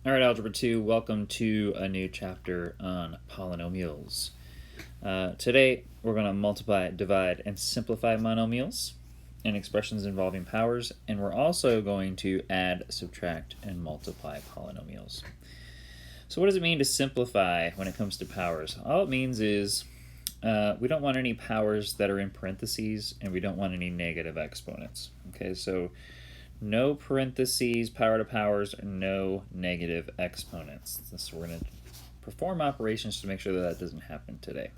All right, Algebra 2, welcome to a new chapter on polynomials. Today, we're going to multiply, divide, and simplify monomials and expressions involving powers, and we're also going to add, subtract, and multiply polynomials. So what does it mean to simplify when it comes to powers? All it means is we don't want any powers that are in parentheses, and we don't want any negative exponents. Okay, so no parentheses, power to powers, no negative exponents. So we're going to perform operations to make sure that that doesn't happen today.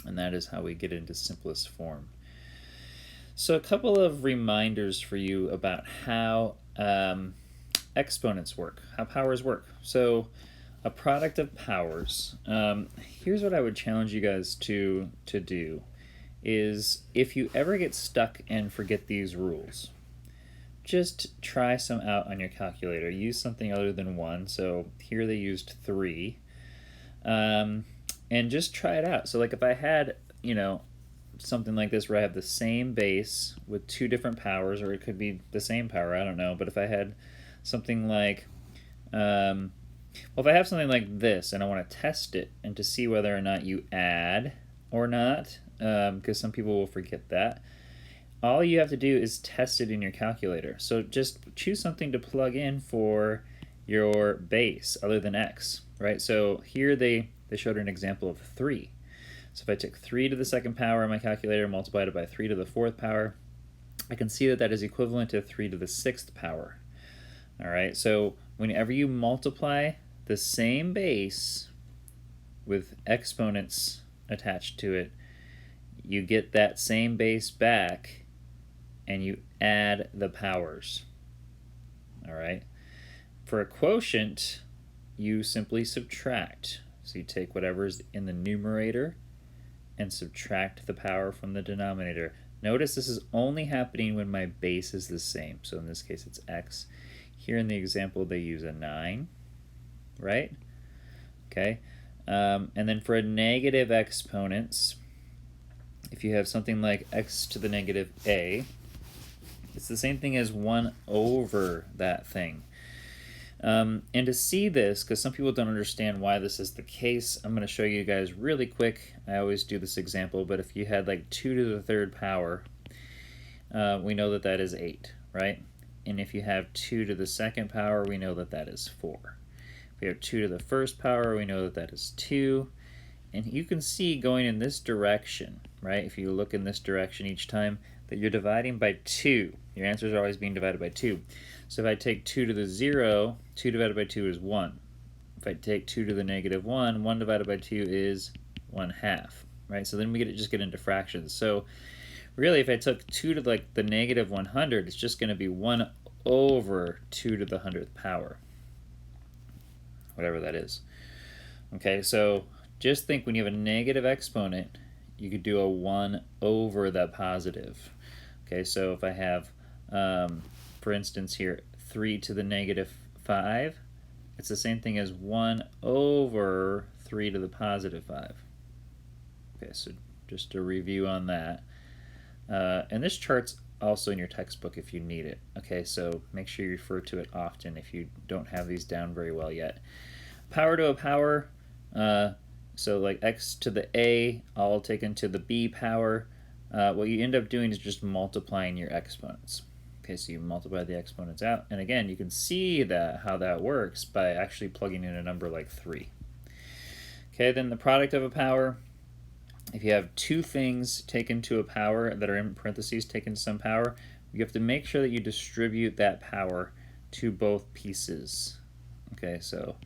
And that is how we get into simplest form. So a couple of reminders for you about how exponents work, how powers work. So a product of powers, here's what I would challenge you guys to do, is if you ever get stuck and forget these rules, just try some out on your calculator. Use something other than 1. So here they used 3. And just try it out. So like if I had, something like this where I have the same base with 2 different powers, or it could be the same power, I don't know. But if I had something like, if I have something like this and I want to test it and to see whether or not you add or not, because some people will forget that, all you have to do is test it in your calculator. So just choose something to plug in for your base other than x, right? So here they showed an example of 3. So if I took 3 to the 2nd power in my calculator, multiplied it by 3 to the 4th power, I can see that that is equivalent to 3 to the 6th power. All right, so whenever you multiply the same base with exponents attached to it, you get that same base back and you add the powers. All right. For a quotient, you simply subtract. So you take whatever's in the numerator and subtract the power from the denominator. Notice this is only happening when my base is the same. So in this case, it's x. Here in the example, they use a 9, right? Okay. And then for a negative exponents, if you have something like x to the negative a, it's the same thing as 1 over that thing. And to see this, because some people don't understand why this is the case, I'm going to show you guys really quick. I always do this example, but if you had like 2 to the 3rd power, we know that that is 8, right? And if you have 2 to the 2nd power, we know that that is 4. If we have 2 to the 1st power, we know that that is 2. And you can see going in this direction, right? If you look in this direction each time, that you're dividing by 2. Your answers are always being divided by 2. So if I take 2 to the 0, 2 divided by 2 is 1. If I take 2 to the negative 1, 1 divided by 2 is 1/2, right? So then we just get into fractions. So really, if I took 2 to like the negative 100, it's just going to be 1 over 2 to the 100th power, whatever that is. Okay, so just think when you have a negative exponent, you could do a 1 over that positive. Okay, so if I have, for instance here, 3 to the negative 5, it's the same thing as 1 over 3 to the positive 5. Okay, so just to review on that. And this chart's also in your textbook if you need it. Okay, so make sure you refer to it often if you don't have these down very well yet. Power to a power, so like x to the a all taken to the b power, what you end up doing is just multiplying your exponents. Okay, so you multiply the exponents out, and again, you can see that how that works by actually plugging in a number like 3. Okay, then the product of a power, if you have 2 things taken to a power that are in parentheses taken to some power, you have to make sure that you distribute that power to both pieces. Okay, so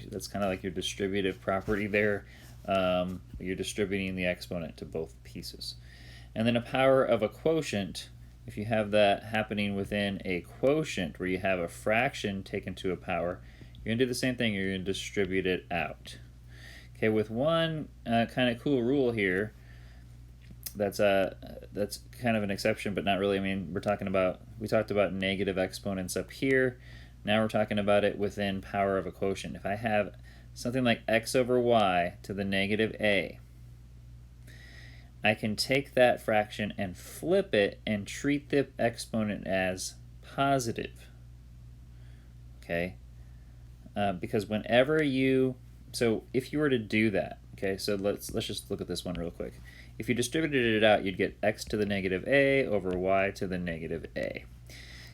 that's kind of like your distributive property there. You're distributing the exponent to both pieces. And then a power of a quotient, if you have that happening within a quotient where you have a fraction taken to a power, you're going to do the same thing. You're going to distribute it out. Okay, with one kind of cool rule here, that's kind of an exception, but not really. I mean, we talked about negative exponents up here. Now we're talking about it within power of a quotient. If I have something like x over y to the negative a, I can take that fraction and flip it and treat the exponent as positive. Okay, because whenever you, so if you were to do that, okay, so let's just look at this one real quick. If you distributed it out, you'd get x to the negative a over y to the negative a.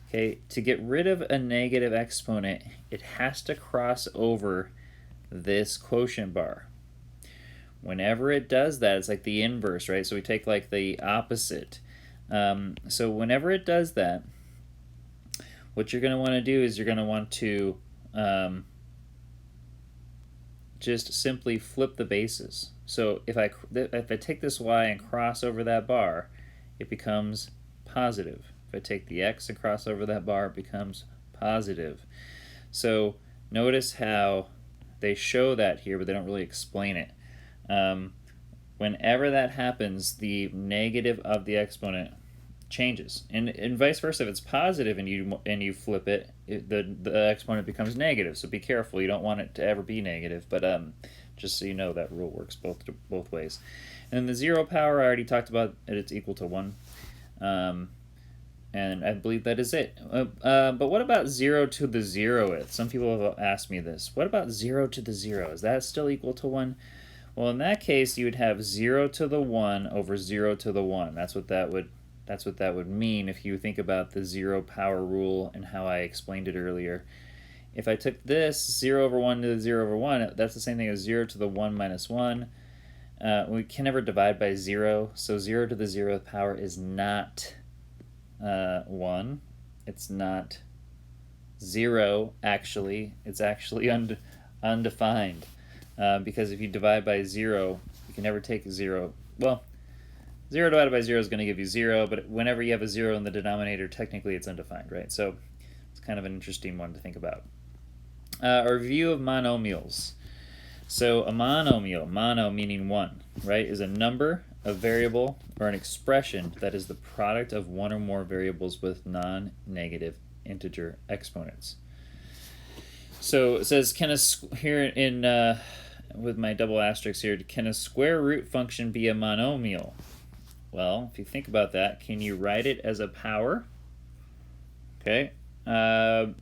Okay, to get rid of a negative exponent, it has to cross over this quotient bar. Whenever it does that, it's like the inverse, right? So we take like the opposite. So whenever it does that, what you're going to want to do is you're going to want to just simply flip the bases. So if I take this y and cross over that bar, it becomes positive. If I take the x and cross over that bar, it becomes positive. So notice how they show that here, but they don't really explain it. Whenever that happens, the negative of the exponent changes, and vice versa. If it's positive and you flip it, the exponent becomes negative. So be careful. You don't want it to ever be negative. But just so you know, that rule works both ways. And then the 0 power, I already talked about it. It's equal to 1. And I believe that is it. But what about 0 to the 0th? Some people have asked me this. What about 0 to the 0? Is that still equal to 1? Well, in that case, you would have 0 to the 1 over 0 to the 1. That's what that would mean if you think about the 0 power rule and how I explained it earlier. If I took this 0 over 1 to the 0 over 1, that's the same thing as 0 to the 1 minus 1. We can never divide by 0, so 0 to the 0th power is not 1. It's not 0, actually. It's actually undefined. Because if you divide by 0, you can never take 0. Well, 0 divided by 0 is going to give you 0, but whenever you have a 0 in the denominator, technically it's undefined, right? So it's kind of an interesting one to think about. A review of monomials. So a monomial, mono meaning one, right, is a number, a variable, or an expression that is the product of one or more variables with non-negative integer exponents. So it says, here in with my double asterisk here, can a square root function be a monomial? Well, if you think about that, can you write it as a power? Okay,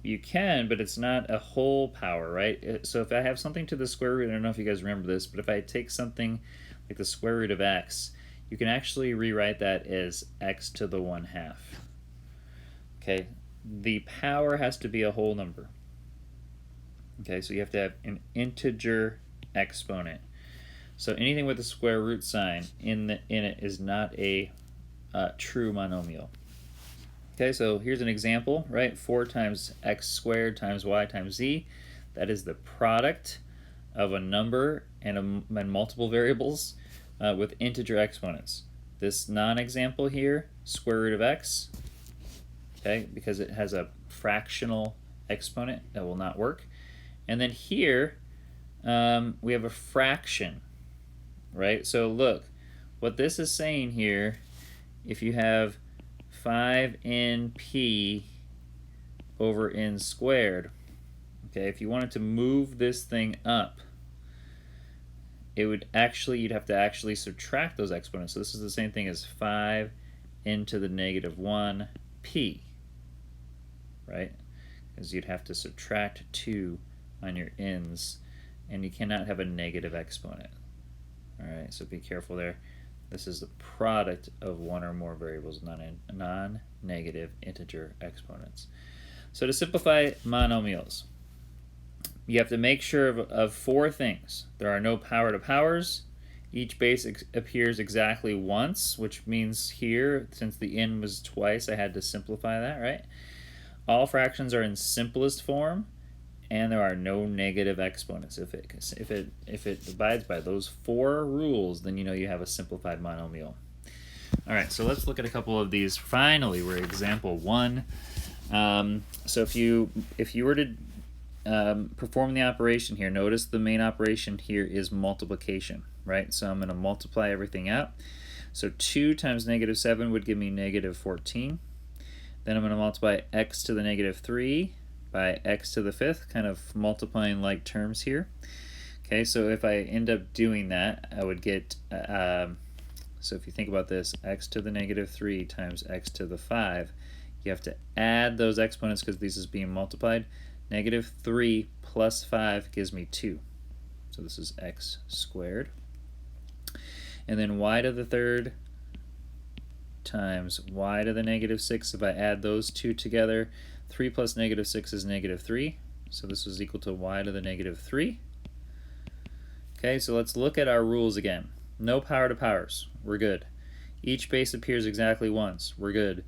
you can, but it's not a whole power, right? So if I have something to the square root, I don't know if you guys remember this, but if I take something like the square root of x, you can actually rewrite that as x to the 1/2. Okay, the power has to be a whole number. Okay, so you have to have an integer exponent. So anything with a square root sign in it is not a true monomial. Okay, so here's an example, right? 4 times x squared times y times z. That is the product of a number and multiple variables with integer exponents. This non-example here, square root of x, okay, because it has a fractional exponent, that will not work. And then here, we have a fraction, right? So look, what this is saying here, if you have 5np over n squared, okay, if you wanted to move this thing up, it would actually, you'd have to actually subtract those exponents. So this is the same thing as 5 into the negative 1p, right? Because you'd have to subtract 2 on your n's, and you cannot have a negative exponent. All right, so be careful there. This is the product of one or more variables, non-negative integer exponents. So to simplify monomials, you have to make sure of 4 things. There are no power to powers. Each base appears exactly once, which means here, since the n was twice, I had to simplify that, right? All fractions are in simplest form, and there are no negative exponents. If it abides by those 4 rules, then you know you have a simplified monomial. All right, so let's look at a couple of these. Finally, we're at example 1. So if you were to perform the operation here, notice the main operation here is multiplication, right? So I'm going to multiply everything out. So 2 times negative 7 would give me negative 14. Then I'm going to multiply x to the negative 3 by x to the 5th, kind of multiplying like terms here. Okay, so if I end up doing that, I would get, so if you think about this, x to the negative 3 times x to the 5, you have to add those exponents because this is being multiplied. Negative 3 plus 5 gives me 2. So this is x squared. And then y to the third times y to the negative 6. If I add those two together, 3 plus negative 6 is negative 3. So this is equal to y to the negative 3. Okay, so let's look at our rules again. No power to powers. We're good. Each base appears exactly once. We're good.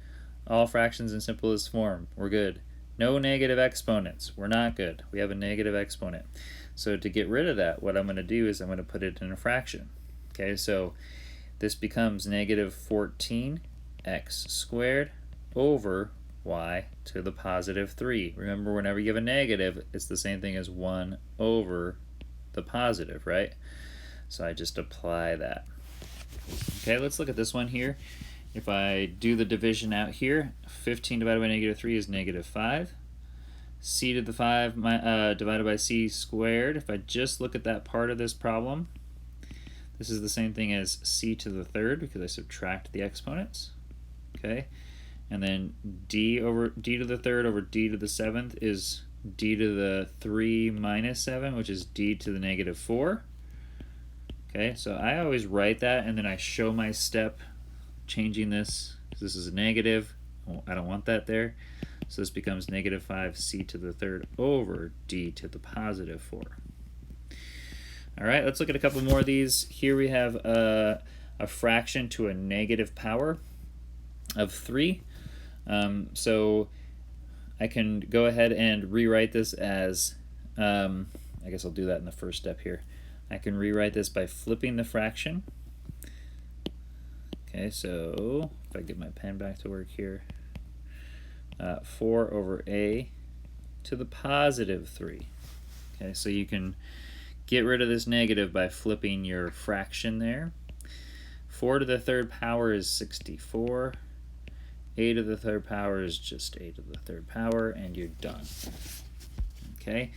All fractions in simplest form. We're good. No negative exponents. We're not good. We have a negative exponent. So to get rid of that, what I'm going to do is I'm going to put it in a fraction. Okay, so this becomes negative 14x squared over y to the positive 3. Remember, whenever you have a negative, it's the same thing as 1 over the positive, right? So I just apply that. Okay, let's look at this one here. If I do the division out here, 15 divided by negative 3 is negative 5. C to the 5 divided by c squared. If I just look at that part of this problem, this is the same thing as c to the third because I subtract the exponents. Okay, and then d to the third over d to the 7th is d to the 3 minus 7, which is d to the negative 4. Okay, so I always write that and then I show my step changing this because this is a negative. Well, I don't want that there. So this becomes negative 5c to the third over d to the positive 4. All right, let's look at a couple more of these. Here we have a fraction to a negative power of 3. So I can go ahead and rewrite this as, I guess I'll do that in the first step here. I can rewrite this by flipping the fraction. Okay, so if I get my pen back to work here, 4 over a to the positive 3. Okay, so you can get rid of this negative by flipping your fraction there. 4 to the third power is 64. A to the third power is just a to the third power, and you're done. Okay,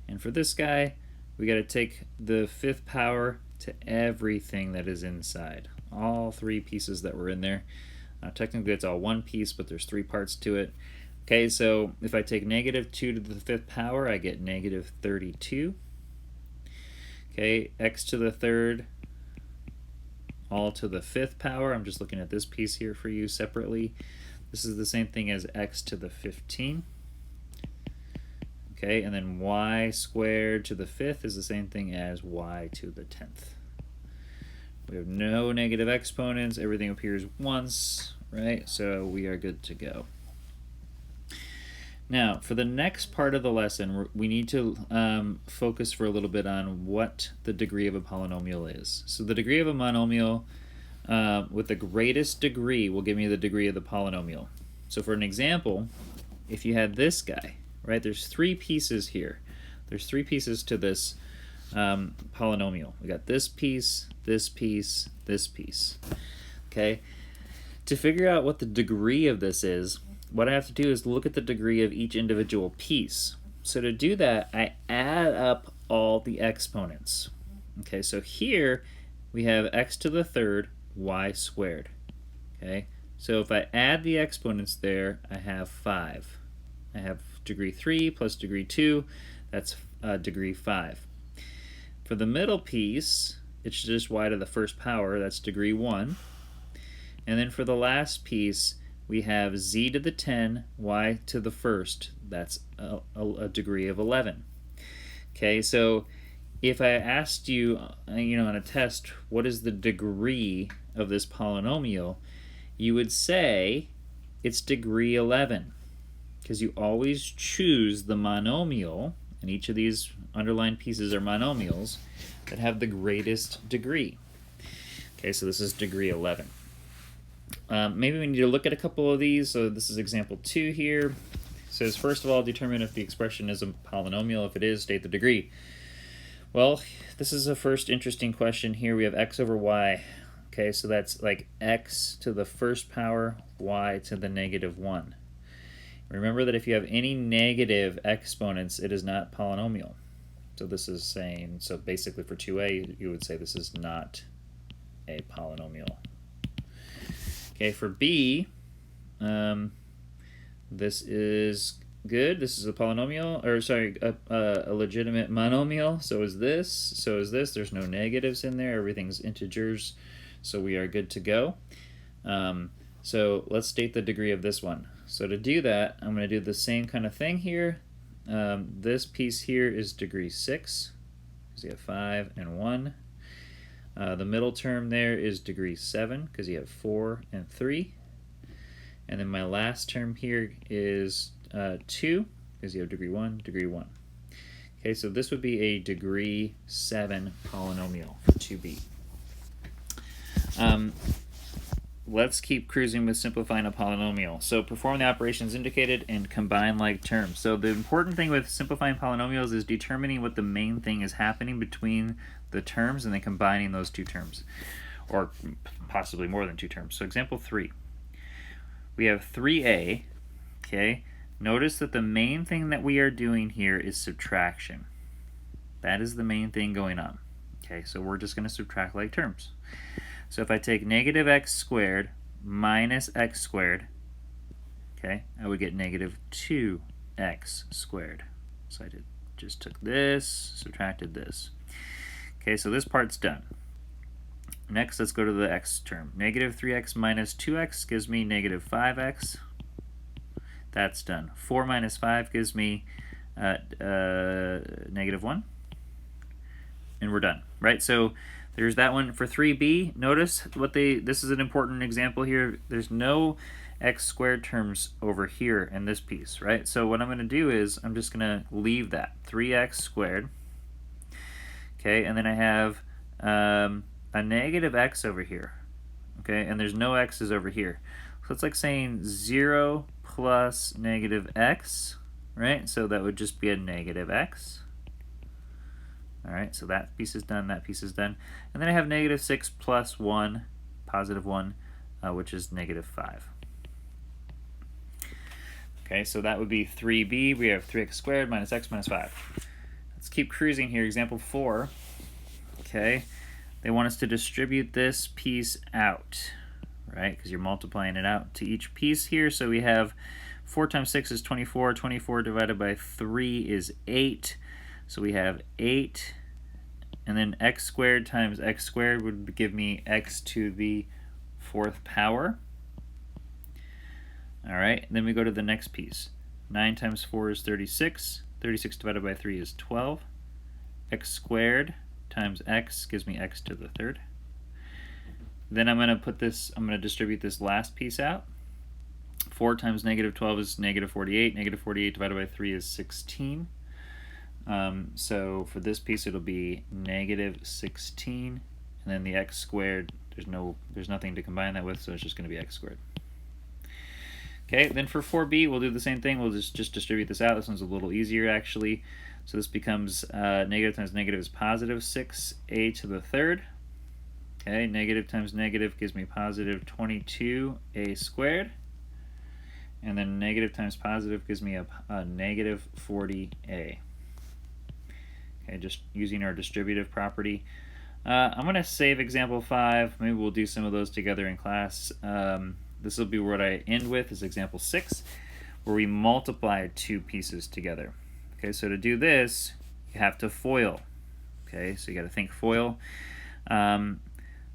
and for this guy, we got to take the fifth power to everything that is inside. All three pieces that were in there. Technically it's all one piece, but there's three parts to it. Okay, so if I take negative 2 to the fifth power, I get negative 32. Okay, x to the third, all to the fifth power. I'm just looking at this piece here for you separately. This is the same thing as x to the 15. Okay, and then y squared to the fifth is the same thing as y to the 10th. We have no negative exponents. Everything appears once, right? So we are good to go. Now, for the next part of the lesson, we need to focus for a little bit on what the degree of a polynomial is. So the degree of a monomial with the greatest degree will give me the degree of the polynomial. So for an example, if you had this guy, right, there's three pieces here. There's three pieces to this polynomial. We got this piece, this piece, this piece. Okay, to figure out what the degree of this is, what I have to do is look at the degree of each individual piece. So to do that, I add up all the exponents. Okay, so here we have x to the third y squared. Okay, so if I add the exponents there, I have 5. I have degree 3 plus degree 2, that's degree 5. For the middle piece, it's just y to the first power, that's degree 1. And then for the last piece, we have z to the 10, y to the first, that's a degree of 11. Okay, so if I asked you, on a test, what is the degree of this polynomial, you would say it's degree 11, because you always choose the monomial, and each of these underlined pieces are monomials, that have the greatest degree. Okay, so this is degree 11. Maybe we need to look at a couple of these. So this is example 2 here. It says, first of all, determine if the expression is a polynomial. If it is, state the degree. Well, this is a first interesting question here. We have x over y. Okay, so that's like x to the first power, y to the negative 1. Remember that if you have any negative exponents, it is not polynomial. So this is saying, so basically for 2a, you would say this is not a polynomial. Okay, for b, this is Good. This is a polynomial, or sorry, a legitimate monomial. So is this. So is this. There's no negatives in there. Everything's integers. So we are good to go. So let's state the degree of this one. So to do that, I'm going to do the same kind of thing here. This piece here is degree 6, because you have 5 and 1. The middle term there is degree 7, because you have 4 and 3. And then my last term here is 2, because you have degree 1, degree 1. Okay, so this would be a degree 7 polynomial for 2b. Let's keep cruising with simplifying a polynomial. So perform the operations indicated and combine like terms. So the important thing with simplifying polynomials is determining what the main thing is happening between the terms and then combining those two terms, or possibly more than two terms. So example 3. We have 3a, okay? Notice that the main thing that we are doing here is subtraction. That is the main thing going on. Okay, so we're just going to subtract like terms. So if I take negative x squared minus x squared, okay, I would get negative 2x squared. So I just took this, subtracted this. Okay, so this part's done. Next, let's go to the x term. Negative 3x minus 2x gives me negative 5x. That's done. 4 minus 5 gives me negative 1. And we're done, right? So there's that one. For 3b, notice this is an important example here. There's no x squared terms over here in this piece, right? So what I'm going to do is I'm just going to leave that 3x squared. Okay, and then I have a negative x over here. Okay, and there's no x's over here. So it's like saying 0 plus negative x, right? So that would just be a negative x. All right, so that piece is done, that piece is done. And then I have negative 6 plus 1, positive 1, which is negative 5. Okay, so that would be 3b. We have 3x squared minus x minus 5. Let's keep cruising here. Example 4. Okay, they want us to distribute this piece out, right? Because you're multiplying it out to each piece here. So we have 4 times 6 is 24. 24 divided by 3 is 8. So we have 8, and then x squared times x squared would give me x to the 4th power. All right, then we go to the next piece. 9 times 4 is 36. 36 divided by 3 is 12. X squared times x gives me x to the 3rd. Then I'm going to distribute this last piece out. 4 times negative 12 is negative 48. Negative 48 divided by 3 is 16. So for this piece it'll be negative 16, and then the x squared, there's nothing to combine that with, so it's just going to be x squared. Okay, then for 4b we'll do the same thing. We'll just distribute this out. This one's a little easier actually. So this becomes negative times negative is positive 6a to the 3rd. Okay, negative times negative gives me positive 22a squared. And then negative times positive gives me a negative 40a. Okay, just using our distributive property. I'm going to save example 5. Maybe we'll do some of those together in class. This will be what I end with, is example 6, where we multiply two pieces together. Okay, so to do this, you have to FOIL. Okay, so you got to think FOIL.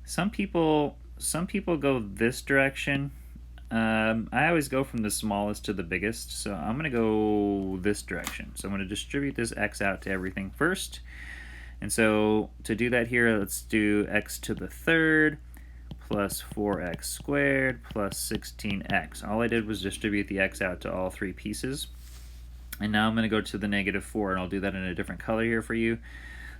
Some people go this direction. I always go from the smallest to the biggest, so I'm going to go this direction. So I'm going to distribute this x out to everything first. And so to do that here, let's do x to the 3rd plus 4x squared plus 16x. All I did was distribute the x out to all three pieces. And now I'm going to go to the negative 4, and I'll do that in a different color here for you.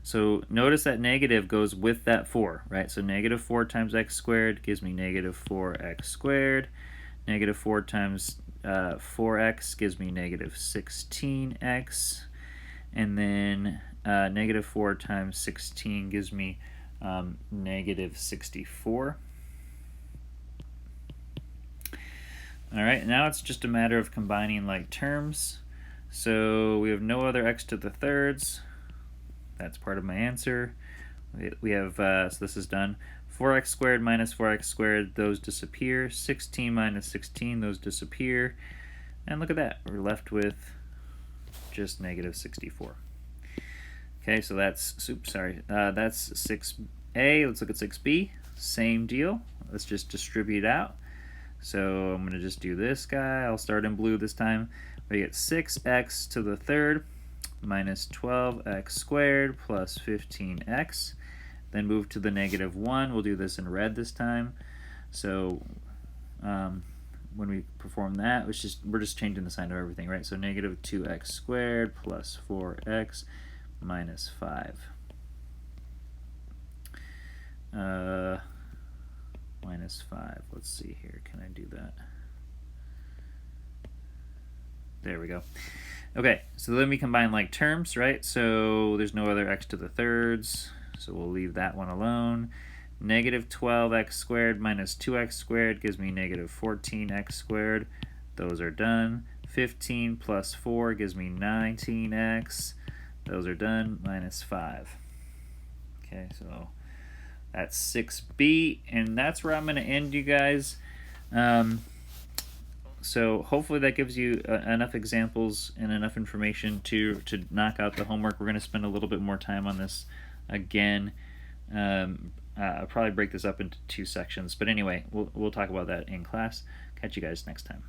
So notice that negative goes with that 4, right? So negative 4 times x squared gives me negative 4x squared. Negative 4 times 4x gives me negative 16x. And then negative 4 times 16 gives me negative 64. All right, now it's just a matter of combining like terms. So we have no other x to the 3rds. That's part of my answer. We have, so this is done. 4x squared minus 4x squared, those disappear. 16 minus 16, those disappear. And look at that, we're left with just negative 64. Okay, so that's, that's 6a. Let's look at 6b. Same deal. Let's just distribute out. So I'm going to just do this guy. I'll start in blue this time. We get 6x to the third minus 12x squared plus 15x. Then move to the negative 1. We'll do this in red this time. So when we perform that, we're just changing the sign of everything, right? So negative 2x squared plus 4x minus 5. Minus 5. Let's see here. Can I do that? There we go. Okay, so then we combine like terms, right? So there's no other x to the thirds, so we'll leave that one alone. Negative 12x squared minus 2x squared gives me negative 14x squared. Those are done. 15 plus 4 gives me 19x. Those are done. Minus 5. Okay, so that's 6b, and that's where I'm going to end, you guys. So hopefully that gives you enough examples and enough information to knock out the homework. We're going to spend a little bit more time on this again. I'll probably break this up into 2 sections, but anyway, we'll talk about that in class. Catch you guys next time.